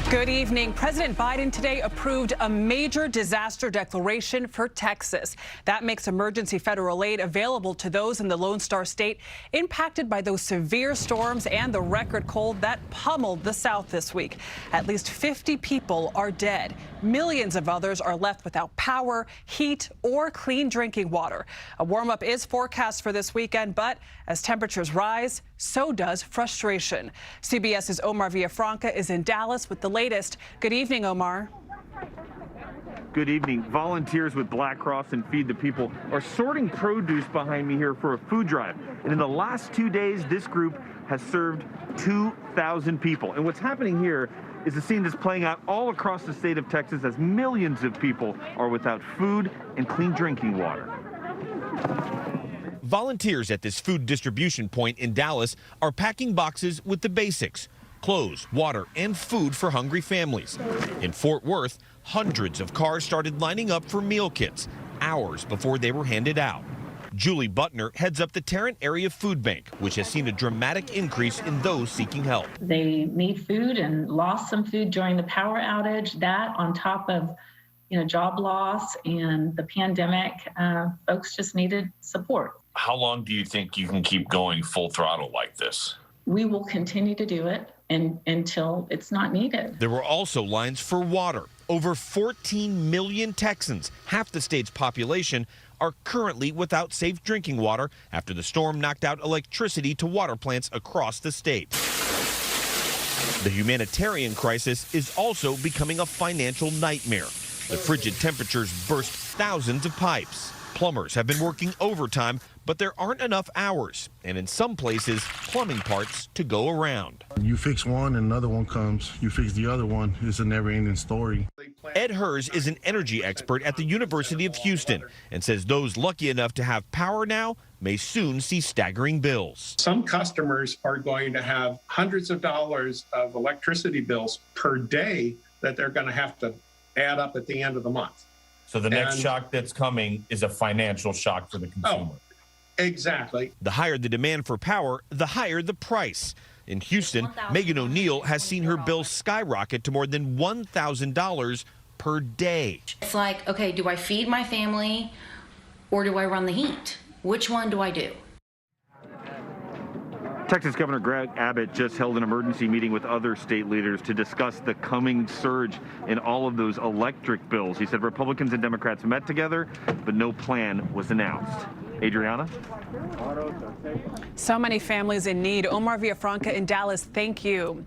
Good evening. President Biden today approved a major disaster declaration for Texas. That makes emergency federal aid available to those in the Lone Star State impacted by those severe storms and the record cold that pummeled the South this week. At least 50 people are dead. Millions of others are left without power, heat, or clean drinking water. A warm-up is forecast for this weekend, but as temperatures rise, so does frustration. CBS's Omar Villafranca is in Dallas with the latest. Good evening, Omar. Good evening. Volunteers with Black Cross and Feed the People are sorting produce behind me here for a food drive. And in the last 2 days, this group has served 2,000 people. And what's happening here is a scene that's playing out all across the state of Texas as millions of people are without food and clean drinking water. Volunteers at this food distribution point in Dallas are packing boxes with the basics: clothes, water, and food for hungry families. In Fort Worth, hundreds of cars started lining up for meal kits hours before they were handed out. Julie Butner heads up the Tarrant Area Food Bank, which has seen a dramatic increase in those seeking help. They need food and lost some food during the power outage. That on top of job loss and the pandemic, folks just needed support. How long do you think you can keep going full throttle like this? We will continue to do it until it's not needed. There were also lines for water. Over 14 million Texans, half the state's population, are currently without safe drinking water after the storm knocked out electricity to water plants across the state. The humanitarian crisis is also becoming a financial nightmare. The frigid temperatures burst thousands of pipes. Plumbers have been working overtime, but there aren't enough hours, and in some places, plumbing parts to go around. You fix one and another one comes. You fix the other one. It's a never-ending story. Ed Hers is an energy expert at the University of Houston and says those lucky enough to have power now may soon see staggering bills. Some customers are going to have hundreds of dollars of electricity bills per day that they're going to have to add up at the end of the month. So the next shock that's coming is a financial shock for the consumer. Oh, exactly. The higher the demand for power, the higher the price. In Houston, Megan O'Neill has seen her bill skyrocket to more than $1,000 per day. It's like, okay, do I feed my family or do I run the heat? Which one do I do? Texas Governor Greg Abbott just held an emergency meeting with other state leaders to discuss the coming surge in all of those electric bills. He said Republicans and Democrats met together, but no plan was announced. Adriana? So many families in need. Omar Villafranca in Dallas, thank you.